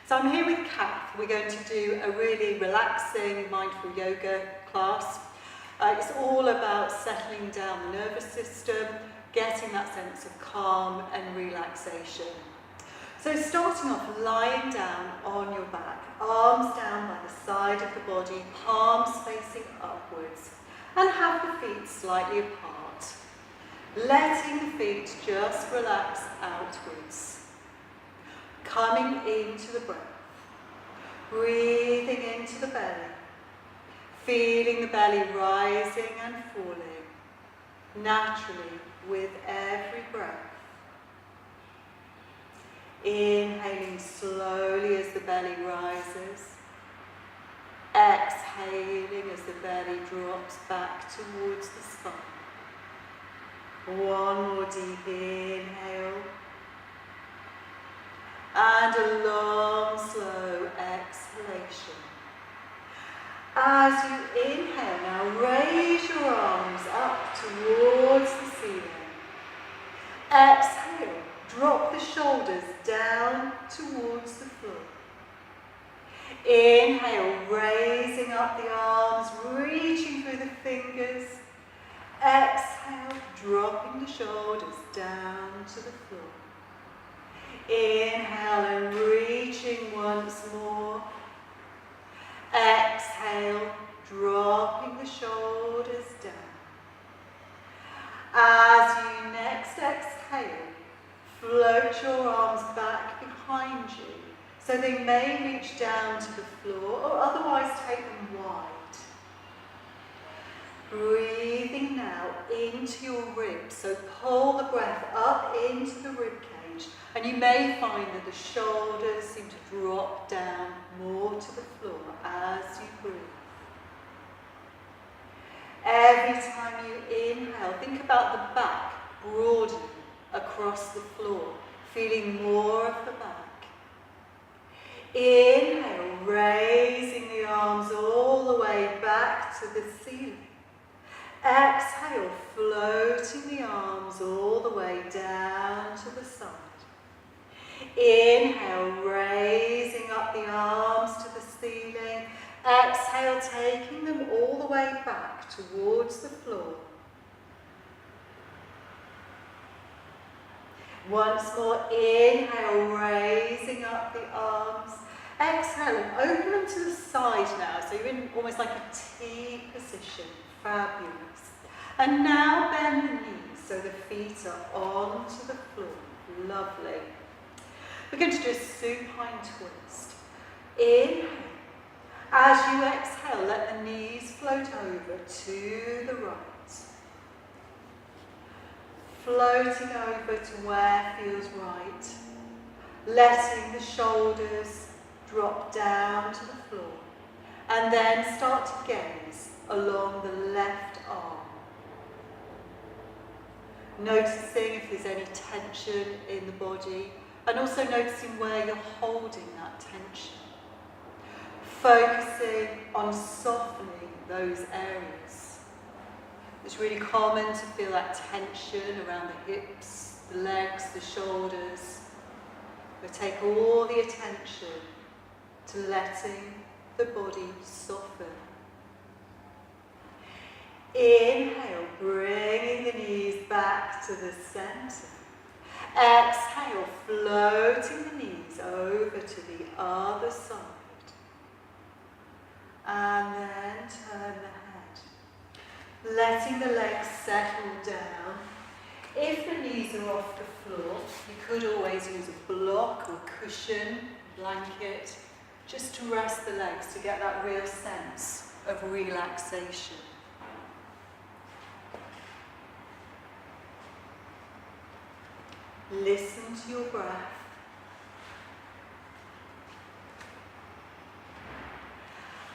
So I'm here with Kath. We're going to do a really relaxing mindful yoga class. It's all about settling down the nervous system, getting that sense of calm and relaxation. So starting off, lying down on your back, arms down by the side of the body, palms facing upwards, and have the feet slightly apart. Letting the feet just relax outwards. Coming into the breath. Breathing into the belly. Feeling the belly rising and falling naturally with every breath. Inhaling slowly as the belly rises. Exhaling as the belly drops back towards the spine. One more deep inhale. And a long, slow exhalation. As you inhale, now raise your arms up towards the ceiling. Exhale, drop the shoulders down towards the floor. Inhale, raising up the arms, reaching through the fingers. Exhale, dropping the shoulders down to the floor. Inhale and reaching once more. Exhale, dropping the shoulders down. As you next exhale, float your arms back behind you so they may reach down to the floor or otherwise take them wide. Breathing now into your ribs, so pull the breath up into the rib cage, and you may find that the shoulders seem to drop down more to the floor as you breathe. Every time you inhale, think about the back broadening across the floor, feeling more of the back. Inhale, raising the arms all the way back to the ceiling. Exhale, floating the arms all the way down to the side. Inhale, raising up the arms to the ceiling. Exhale, taking them all the way back towards the floor. Once more, inhale, raising up the arms. Exhale, and open them to the side now, so you're in almost like a T position. Fabulous. And now bend the knees so the feet are onto the floor. Lovely. We're going to do a supine twist. Inhale. As you exhale, let the knees float over to the right. Floating over to where feels right. Letting the shoulders drop down to the floor. And then start to gaze along the left arm. Noticing if there's any tension in the body, and also noticing where you're holding that tension. Focusing on softening those areas. It's really common to feel that tension around the hips, the legs, the shoulders. We take all the attention to letting the body soften. Inhale, bringing the knees back to the center. Exhale, floating the knees over to the other side. And then turn the head. Letting the legs settle down. If the knees are off the floor, you could always use a block or cushion, blanket, just to rest the legs to get that real sense of relaxation. Listen to your breath.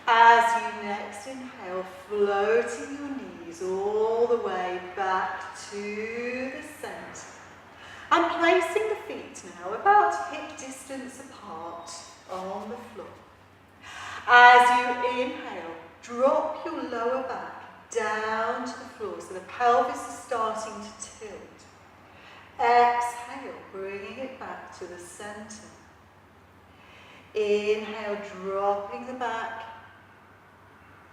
As you next inhale, floating your knees all the way back to the center. And placing the feet now about hip distance apart on the floor. As you inhale, drop your lower back down to the floor so the pelvis is starting to tilt. Exhale, bringing it back to the center. Inhale, dropping the back.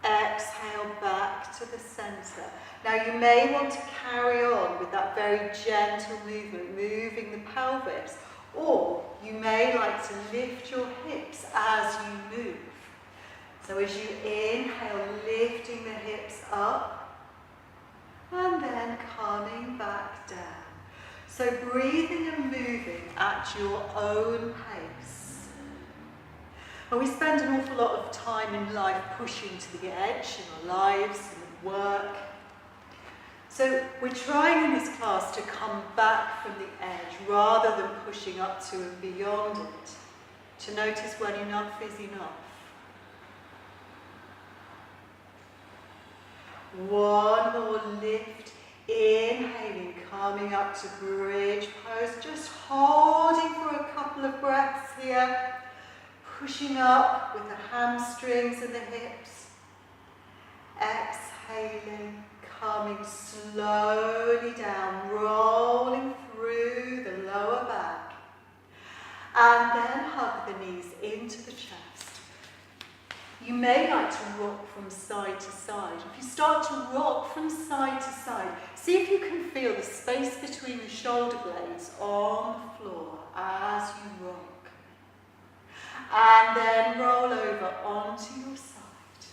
Exhale, back to the centre. Now you may want to carry on with that very gentle movement, moving the pelvis, or you may like to lift your hips as you move. So as you inhale, lifting the hips up, and then coming back down. So breathing and moving at your own pace. And we spend an awful lot of time in life pushing to the edge in our lives and at work. So we're trying in this class to come back from the edge rather than pushing up to and beyond it. To notice when enough is enough. One more lift, inhaling, coming up to bridge pose, just holding for a couple of breaths here, pushing up with the hamstrings and the hips, exhaling, coming slowly down, rolling through the lower back, and then hug the knees into the chest. You may like to rock from side to side. If you start to rock from side to side, see if you can feel the space between the shoulder blades on the floor as you rock. And then roll over onto your side,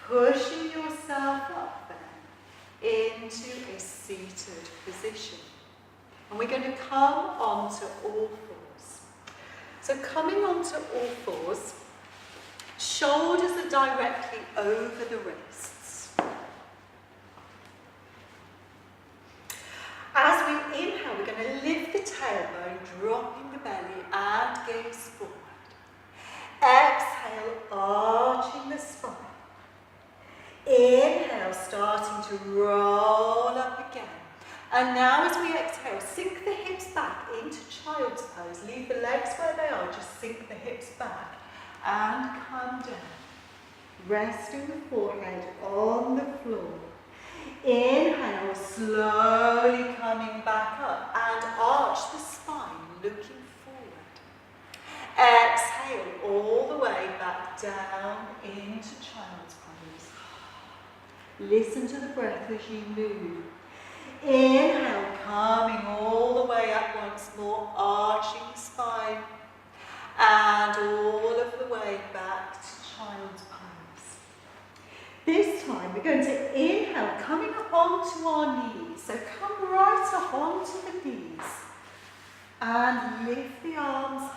pushing yourself up then into a seated position. And we're going to come onto all fours. So coming onto all fours, shoulders are directly over the wrists. As we inhale, we're going to lift the tailbone, dropping the belly and gaze forward. Exhale, arching the spine. Inhale, starting to roll up again. And now as we exhale, sink the hips back into child's pose. Leave the legs where they are, just sink the hips back. And come down, resting the forehead on the floor. Inhale, slowly coming back up and arch the spine, looking forward. Exhale all the way back down into child's pose. Listen to the breath as you move. Inhale, coming all the way up once more, arching the spine. And all of the way back to child's pose. This time we're going to inhale, coming up onto our knees. So come right up onto the knees and lift the arms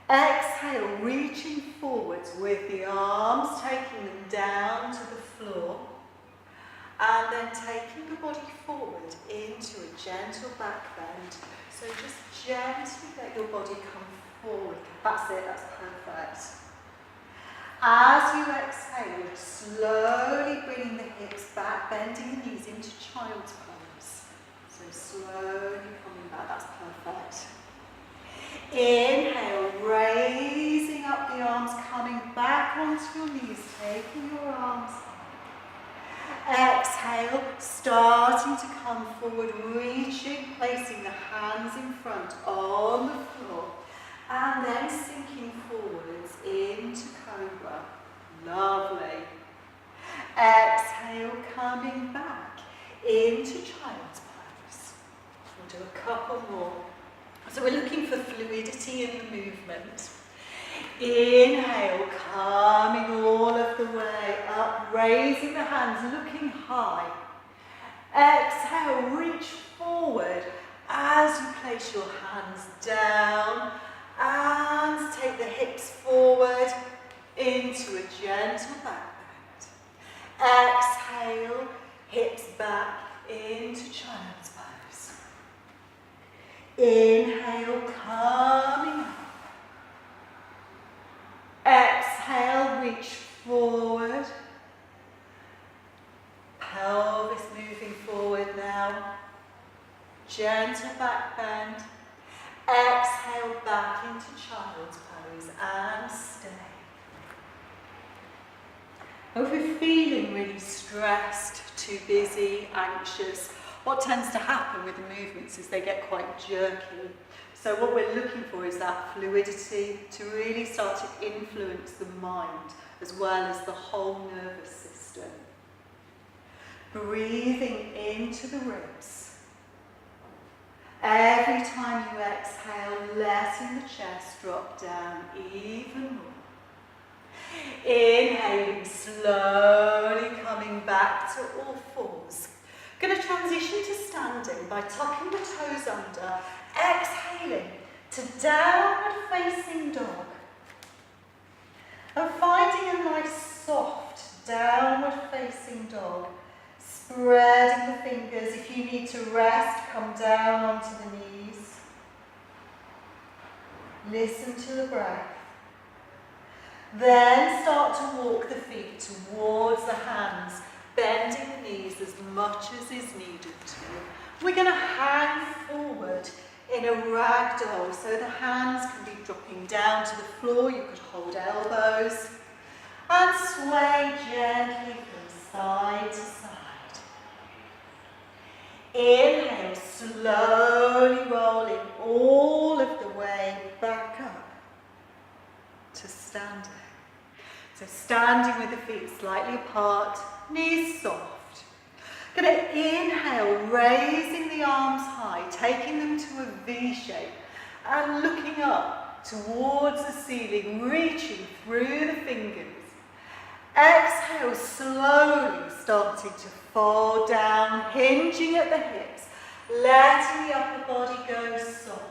high. Exhale, reaching forwards with the arms, taking them down to the floor. And then taking the body forward into a gentle back bend. So just gently let your body come forward. That's it, that's perfect. As you exhale, slowly bringing the hips back, bending the knees into child's pose. So slowly coming back, that's perfect. Inhale, raising up the arms, coming back onto your knees, taking your arms high. Exhale, starting to come forward, reaching, placing the hands in front on the floor, and then sinking forwards into cobra. Lovely. Exhale, coming back into child's pose. We'll do a couple more. So we're looking for fluidity in the movement. Inhale, coming all of the way up, raising the hands, looking high. Exhale, reach forward as you place your hands down and take the hips forward into a gentle back bend. Exhale, hips back into child's pose. Inhale, coming up. Exhale, reach forward. Pelvis moving forward now. Gentle back bend. Exhale back into child's pose and stay. If we're feeling really stressed, too busy, anxious, what tends to happen with the movements is they get quite jerky. So what we're looking for is that fluidity to really start to influence the mind as well as the whole nervous system. Breathing into the ribs. Every time you exhale, letting the chest drop down even more. Inhaling, slowly coming back to all fours. Going to transition to standing by tucking the toes under, exhaling to downward facing dog. And finding a nice soft downward facing dog. Spreading the fingers. If you need to rest, come down onto the knees. Listen to the breath. Then start to walk the feet towards the hands, bending the knees as much as is needed to. We're going to hang forward in a ragdoll, so the hands can be dropping down to the floor. You could hold elbows and sway gently from side to side. Inhale, slowly rolling all of the way back up to standing. So standing with the feet slightly apart, knees soft. Going to inhale, raising the arms high, taking them to a V shape and looking up towards the ceiling, reaching through the fingers. Exhale, slowly starting to fall down, hinging at the hips, letting the upper body go soft.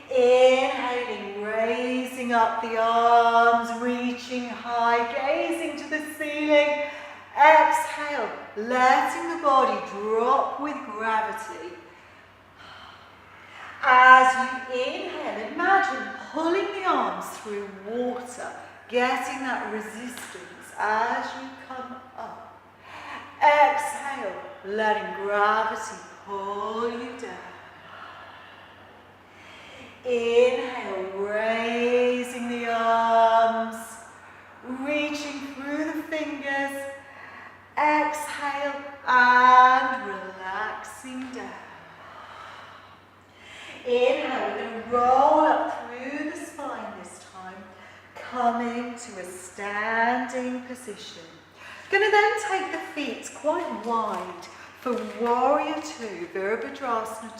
Inhaling, raising up the arms, reaching high, gazing to the ceiling. Exhale, letting the body drop with gravity. As you inhale, imagine pulling the arms through water, getting that resistance as you come up. Exhale, letting gravity pull you down. Inhale, raising the arms, reaching through the fingers. Exhale and relaxing down. Inhale, we're going to roll up through the spine this time, coming to a standing position. Going to then take the feet quite wide for Warrior Two, Virabhadrasana 2.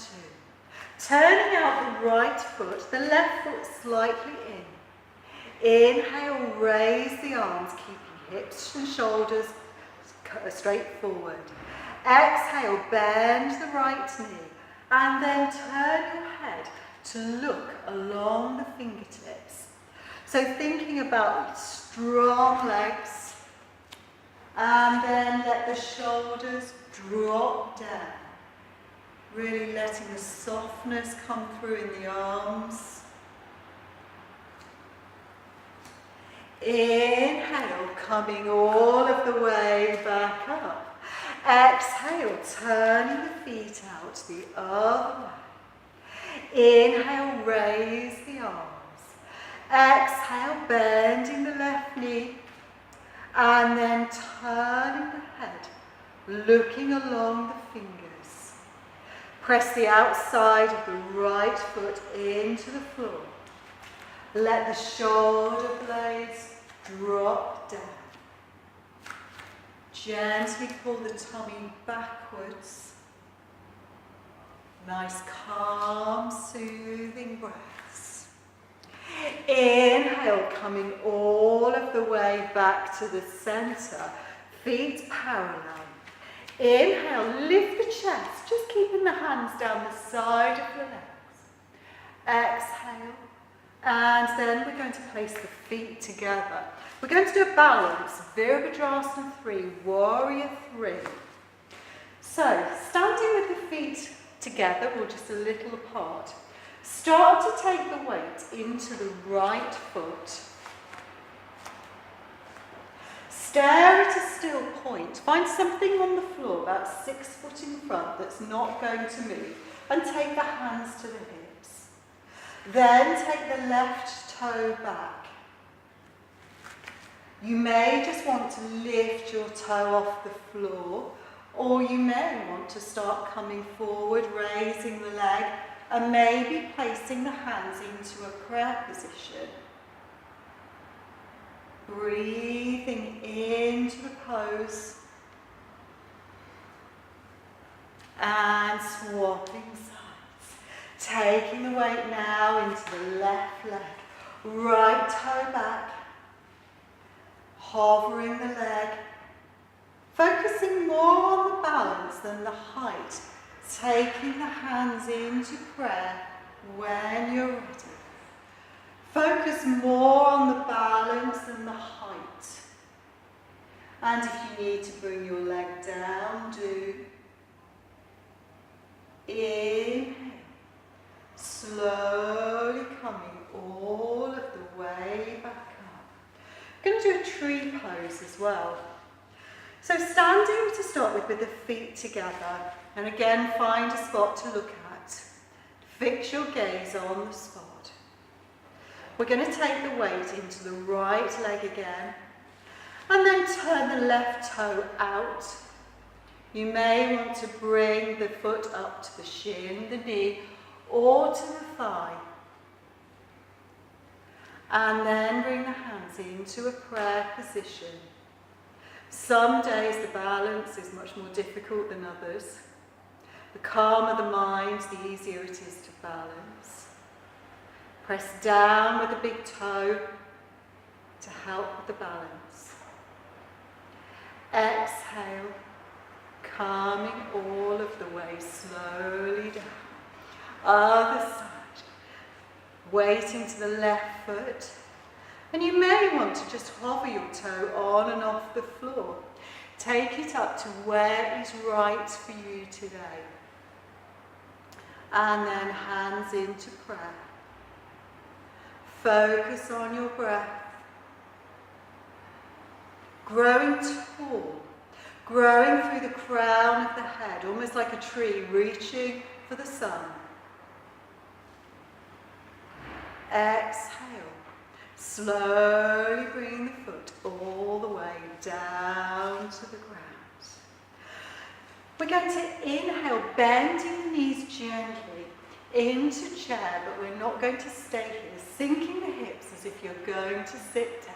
Turning out the right foot, the left foot slightly in. Inhale, raise the arms, keeping hips and shoulders straight forward. Exhale, bend the right knee, and then turn your head to look along the fingertips. So thinking about strong legs, and then let the shoulders drop down. Really letting the softness come through in the arms. Inhale, coming all of the way back up. Exhale, turning the feet out the other way. Inhale, raise the arms. Exhale, bending the left knee. And then turning the head, looking along the fingers. Press the outside of the right foot into the floor. Let the shoulder blades drop down. Gently pull the tummy backwards. Nice, calm, soothing breaths. Inhale, coming all of the way back to the center. Feet parallel. Inhale, lift the chest, just keeping the hands down the side of the legs. Exhale, and then we're going to place the feet together. We're going to do a balance, Virabhadrasana 3, Warrior 3. So, standing with the feet together, or just a little apart, start to take the weight into the right foot. Stare at a still point. Find something on the floor about 6 foot in front that's not going to move, and take the hands to the hips. Then take the left toe back. You may just want to lift your toe off the floor, Or you may want to start coming forward, raising the leg, and maybe placing the hands into a prayer position. Breathing into the pose. And swapping sides. Taking the weight now into the left leg. Right toe back. Hovering the leg. Focusing more on the balance than the height. Taking the hands into prayer when you're ready. Focus more on the balance than the height. And if you need to bring your leg down, do. Inhale. Slowly coming all of the way back up. I'm going to do a tree pose as well. So standing to start with the feet together, and again find a spot to look at. Fix your gaze on the spot. We're going to take the weight into the right leg again, and then turn the left toe out. You may want to bring the foot up to the shin, the knee, or to the thigh. And then bring the hands into a prayer position. Some days the balance is much more difficult than others. The calmer the mind, the easier it is to balance. Press down with the big toe to help with the balance. Exhale, calming all of the way slowly down. Other side. Weighting to the left foot. And you may want to just hover your toe on and off the floor. Take it up to where is right for you today. And then hands into prayer. Focus on your breath. Growing tall. Growing through the crown of the head, almost like a tree reaching for the sun. Exhale. Slowly bring the foot all the way down to the ground. We're going to inhale, bending the knees gently into chair, but we're not going to stay here, sinking the hips as if you're going to sit down.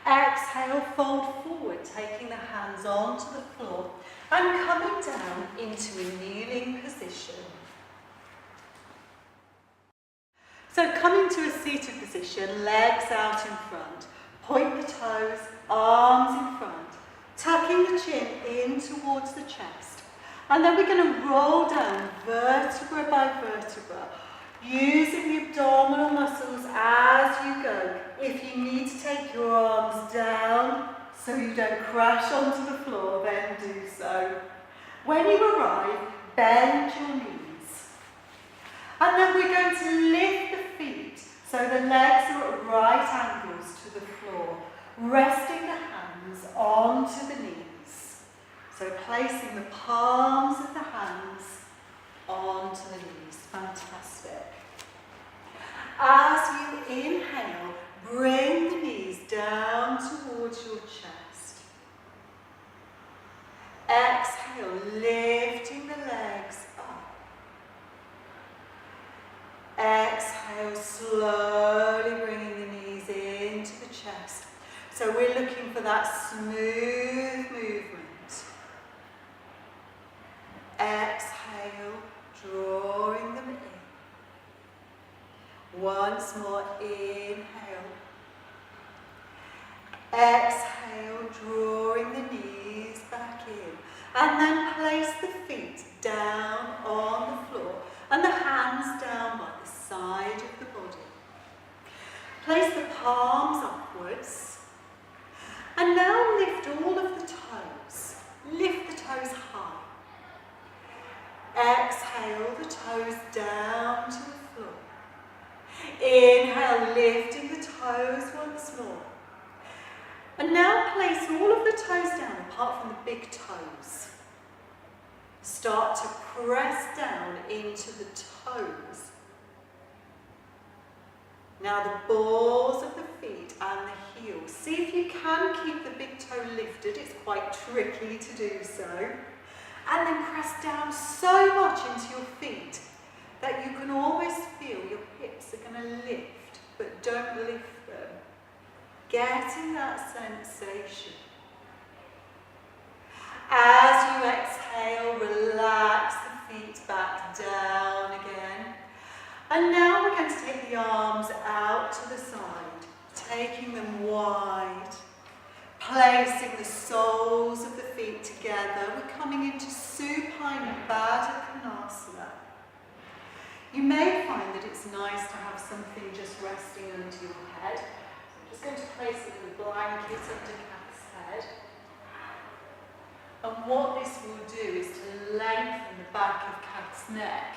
Exhale, fold forward, taking the hands onto the floor and coming down into a kneeling position. So coming to a seated position, legs out in front, point the toes, arms in front, tucking the chin in towards the chest. And then we're going to roll down vertebra by vertebra, using the abdominal muscles as you go. If you need to take your arms down so you don't crash onto the floor, then do so. When you arrive, bend your knees. And then we're going to lift the feet so the legs are at right angles to the floor, resting the hands onto the knees. So placing the palms of the hands onto the knees. Fantastic. As you inhale, bring the knees down towards your chest. Exhale, lifting the legs up. Exhale, slowly bringing the knees into the chest. So we're looking for that smooth movement. Exhale, drawing them in. Once more, inhale. Exhale, drawing the knees back in. And then place the feet down on the floor and the hands down by the side of the body. Place the palms upwards. And now lift all of the toes. Lift the toes high. Exhale the toes down to the floor. Inhale, lifting the toes once more. And now place all of the toes down apart from the big toes. Start to press down into the toes. Now the balls of the feet and the heels. See if you can keep the big toe lifted. It's quite tricky to do so. And then press down so much into your feet that you can always feel your hips are going to lift, but don't lift them. Getting that sensation. As you exhale, relax the feet back down again. And now we're going to take the arms out to the side, taking them wide, placing the soles of the feet together. We're coming into supine Baddha Konasana. You may find that it's nice to have something just resting under your head. I'm just going to place a little blanket under Kath's head. And what this will do is to lengthen the back of Kath's neck.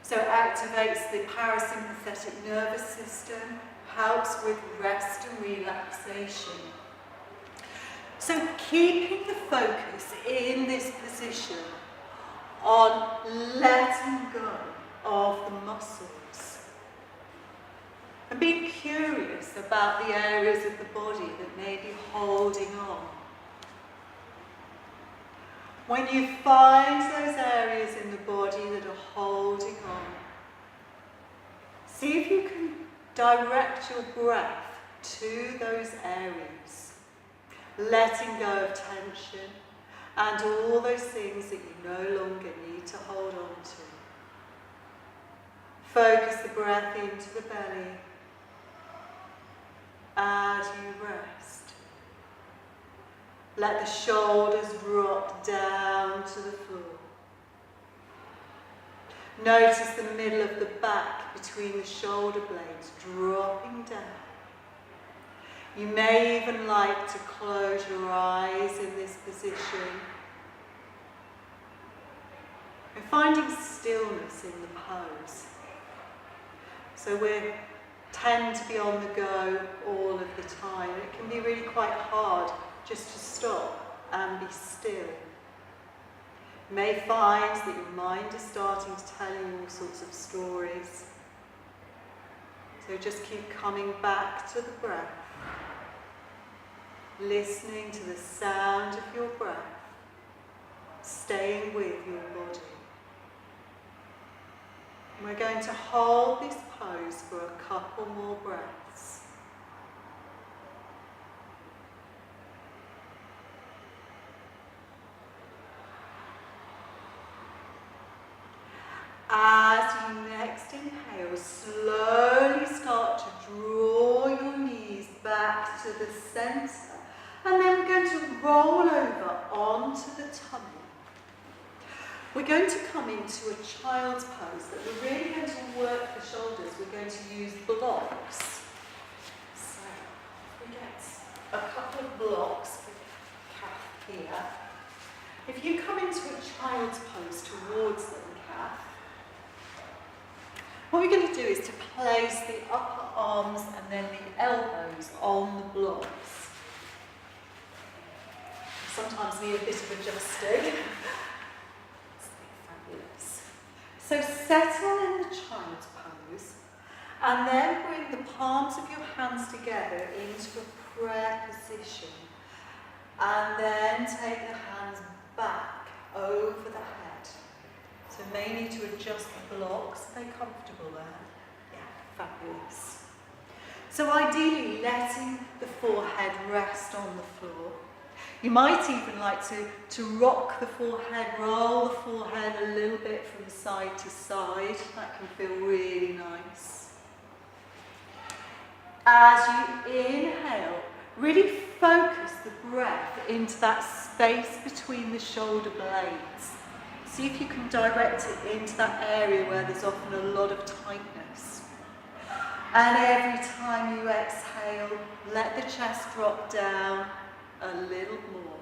So it activates the parasympathetic nervous system, helps with rest and relaxation. So keeping the focus in this position on letting go of the muscles. And be curious about the areas of the body that may be holding on. When you find those areas in the body that are holding on, see if you can direct your breath to those areas, letting go of tension and all those things that you no longer need to hold on to. Focus the breath into the belly as you rest. Let the shoulders drop down to the floor. Notice the middle of the back between the shoulder blades dropping down. You may even like to close your eyes in this position. And finding stillness in the pose. So we tend to be on the go all of the time. It can be really quite hard just to stop and be still. You may find that your mind is starting to tell you all sorts of stories. So just keep coming back to the breath, listening to the sound of your breath, staying with your body. And we're going to hold this pose for a couple more breaths. As you next inhale, slowly start to draw your knees back to the center, and then we're going to roll over onto the tummy. We're going to come into a child's pose that we're really going to work the shoulders. We're going to use blocks. So we get a couple of blocks for Kath here. If you come into a child's pose towards them, Kath, what we're going to do is to place the upper arms and then the elbows on the blocks. Sometimes need a bit of adjusting. Fabulous. So settle in the child's pose and then bring the palms of your hands together into a prayer position. And then take the hands back over the head. So may need to adjust the blocks. Are they comfortable there? Yeah, fabulous. So ideally letting the forehead rest on the floor. You might even like to rock the forehead, roll the forehead a little bit from side to side. That can feel really nice. As you inhale, really focus the breath into that space between the shoulder blades. See if you can direct it into that area where there's often a lot of tightness. And every time you exhale, let the chest drop down a little more.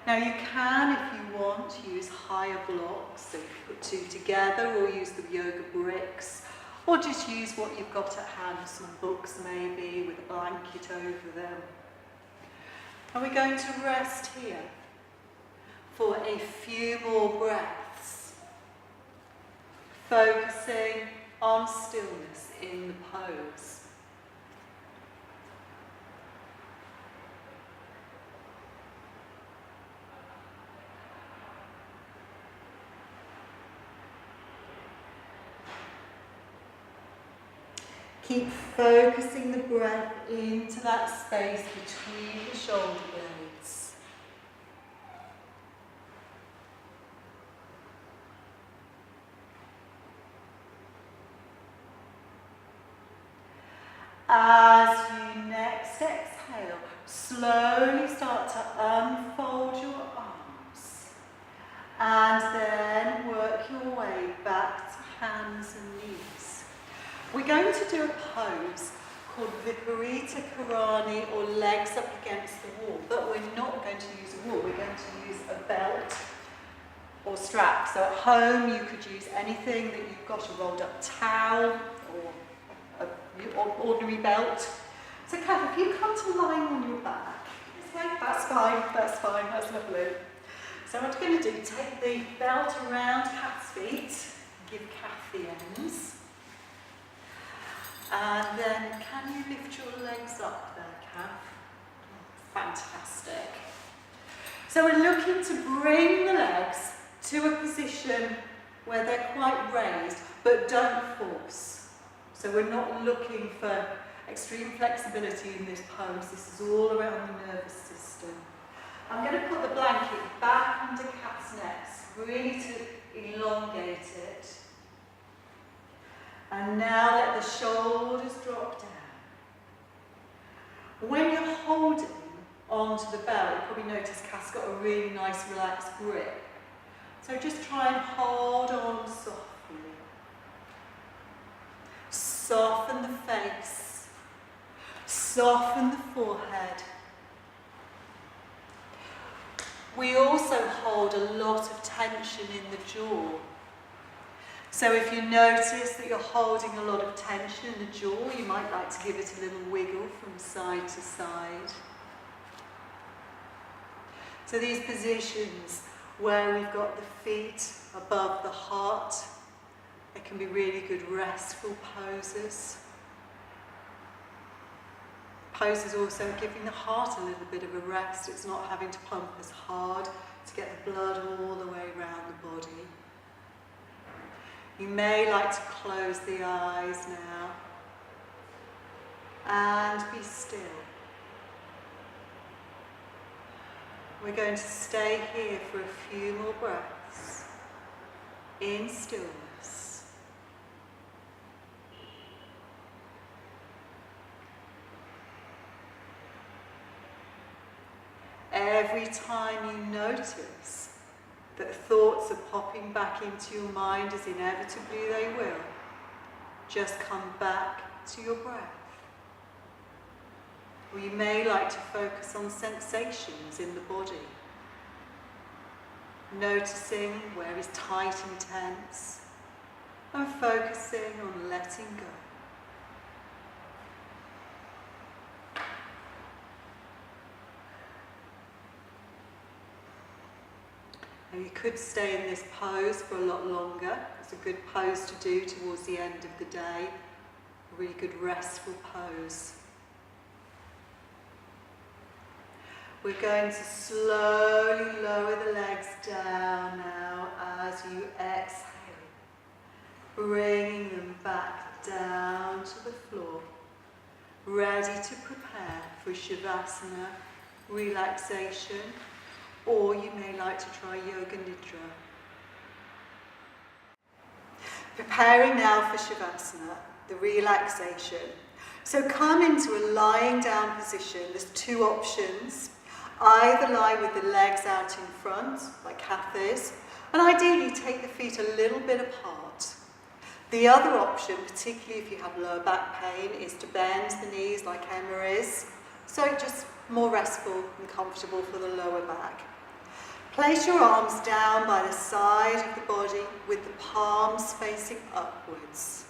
Now you can, if you want, use higher blocks, so you put two together, or use the yoga bricks, or just use what you've got at hand, some books maybe, with a blanket over them. And we're going to rest here for a few more breaths, focusing on stillness in the pose. Keep focusing the breath into that space between the shoulder blades. As you next exhale, slowly start to unfold your arms and then work your way back to hands and knees. We're going to do a pose called Viparita Karani, or legs up against the wall, but we're not going to use a wall, we're going to use a belt or strap. So at home you could use anything that you've got, a rolled up towel or an ordinary belt. So Kath, if you come to lying on your back, this way, that's fine, that's lovely. So what we're going to do, take the belt around Kath's feet, give Kath the ends. And then, can you lift your legs up there, Kath? Fantastic. So we're looking to bring the legs to a position where they're quite raised, but don't force. So we're not looking for extreme flexibility in this pose. This is all around the nervous system. I'm going to put the blanket back under Kath's neck, really to elongate it. And now let the shoulders drop down. When you're holding onto the belt, you probably notice Kath's got a really nice relaxed grip. So just try and hold on softly. Soften the face. Soften the forehead. We also hold a lot of tension in the jaw. So if you notice that you're holding a lot of tension in the jaw, you might like to give it a little wiggle from side to side. So these positions where we've got the feet above the heart, they can be really good restful poses. Poses also giving the heart a little bit of a rest. It's not having to pump as hard to get the blood all the way around the body. You may like to close the eyes now and be still. We're going to stay here for a few more breaths in stillness. Every time you notice that thoughts are popping back into your mind, as inevitably they will, just come back to your breath. Or you may like to focus on sensations in the body, noticing where is tight and tense, and focusing on letting go. And you could stay in this pose for a lot longer. It's a good pose to do towards the end of the day. A really good restful pose. We're going to slowly lower the legs down now as you exhale, bringing them back down to the floor, ready to prepare for Shavasana, relaxation, or you may like to try Yoga Nidra. Preparing now for Shavasana, the relaxation. So come into a lying down position. There's two options. Either lie with the legs out in front, like Kath is, and ideally take the feet a little bit apart. The other option, particularly if you have lower back pain, is to bend the knees like Emma is, so just more restful and comfortable for the lower back. Place your arms down by the side of the body with the palms facing upwards.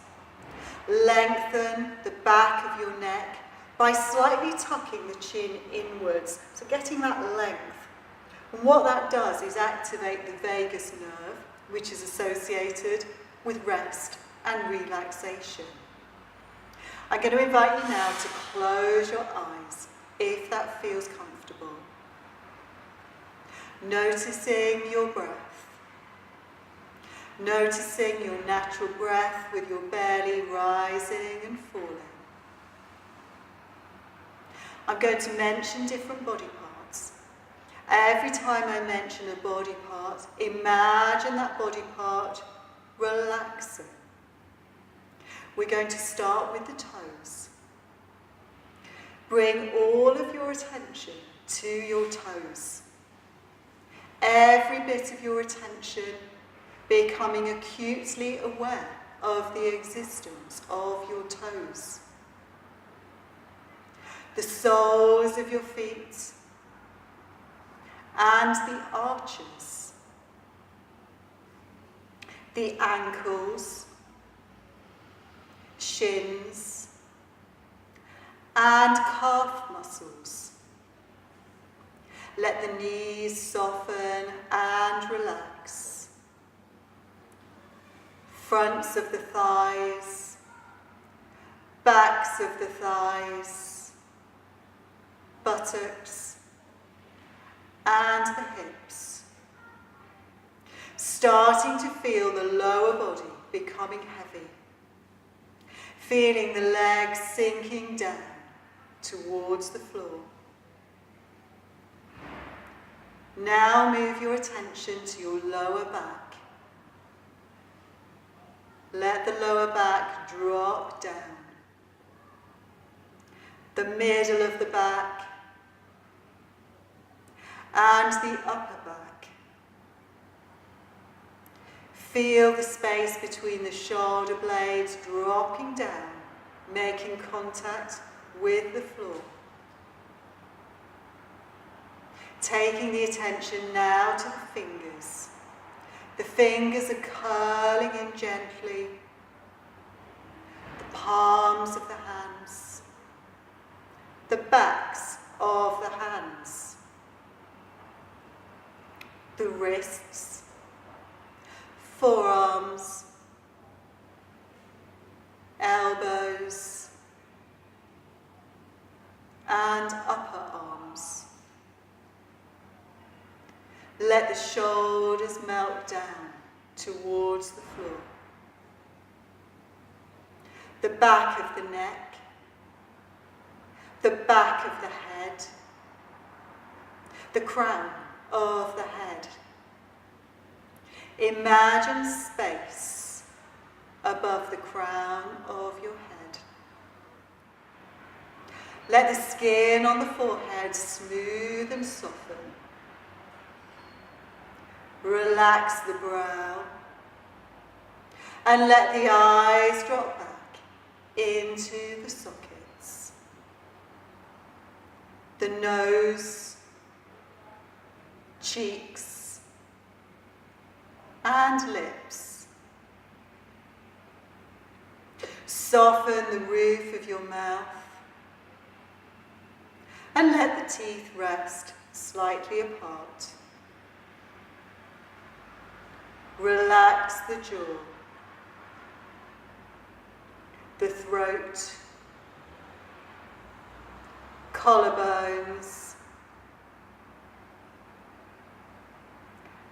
Lengthen the back of your neck by slightly tucking the chin inwards, so getting that length. And what that does is activate the vagus nerve, which is associated with rest and relaxation. I'm going to invite you now to close your eyes, if that feels comfortable. Noticing your breath. Noticing your natural breath with your belly rising and falling. I'm going to mention different body parts. Every time I mention a body part, imagine that body part relaxing. We're going to start with the toes. Bring all of your attention to your toes. Every bit of your attention becoming acutely aware of the existence of your toes. The soles of your feet and the arches, the ankles, shins and calf muscles. Let the knees soften and relax. Fronts of the thighs, backs of the thighs, buttocks and the hips. Starting to feel the lower body becoming heavy. Feeling the legs sinking down towards the floor. Now move your attention to your lower back. Let the lower back drop down. The middle of the back and the upper back. Feel the space between the shoulder blades dropping down, making contact with the floor. Taking the attention now to the fingers. The fingers are curling in gently. The palms of the hands. The backs of the hands. The wrists. Forearms. Elbows. And upper arms. Let the shoulders melt down towards the floor. The back of the neck, the back of the head, the crown of the head. Imagine space above the crown of your head. Let the skin on the forehead smooth and soften. Relax the brow and let the eyes drop back into the sockets. The nose, cheeks and lips. Soften the roof of your mouth and let the teeth rest slightly apart. Relax the jaw, the throat, collarbones,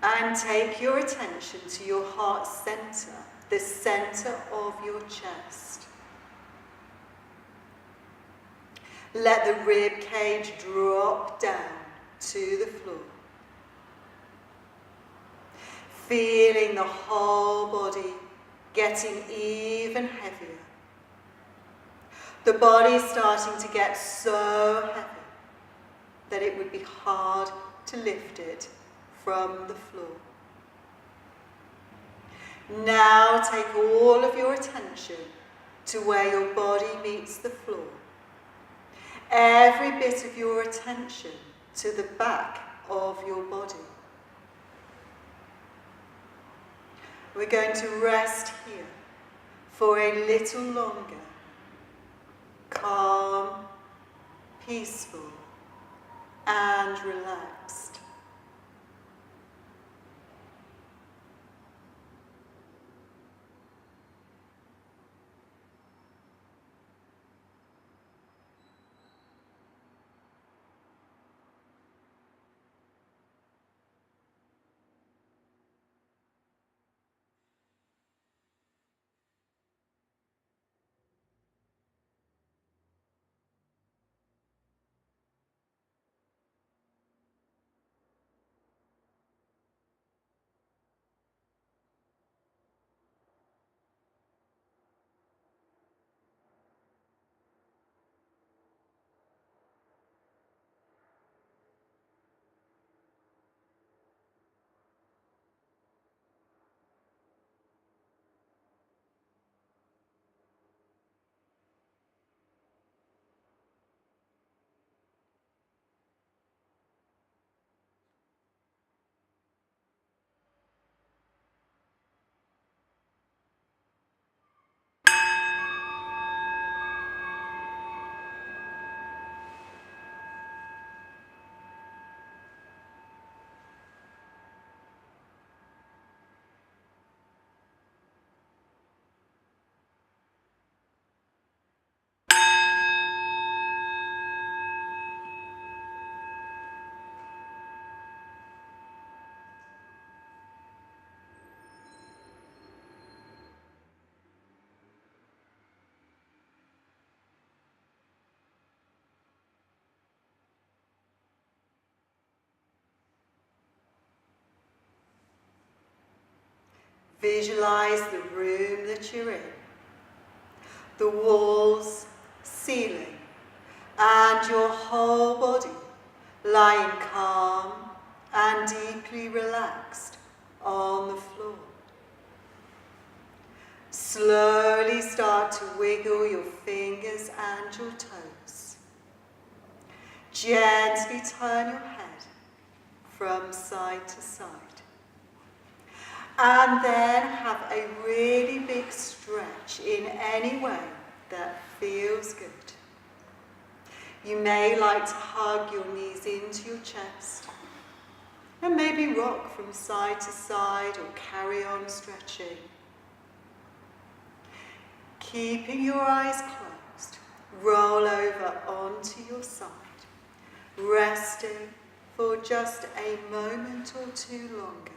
and take your attention to your heart center, the center of your chest. Let the rib cage drop down to the floor. Feeling the whole body getting even heavier. The body starting to get so heavy that it would be hard to lift it from the floor. Now take all of your attention to where your body meets the floor. Every bit of your attention to the back of your body. We're going to rest here for a little longer. Calm, peaceful, and relaxed. Visualize the room that you're in, the walls, ceiling, and your whole body lying calm and deeply relaxed on the floor. Slowly start to wiggle your fingers and your toes. Gently turn your head from side to side. And then have a really big stretch in any way that feels good. You may like to hug your knees into your chest and maybe rock from side to side or carry on stretching. Keeping your eyes closed, roll over onto your side, resting for just a moment or two longer.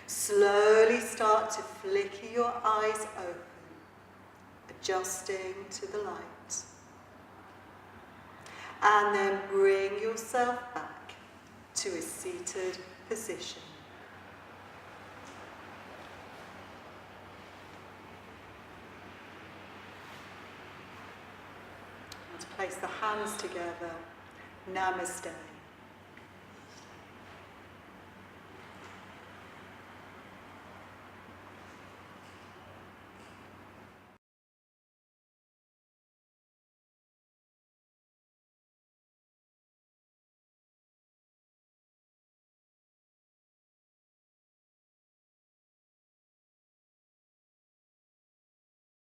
Slowly start to flicker your eyes open, adjusting to the light. And then bring yourself back to a seated position. And place the hands together. Namaste.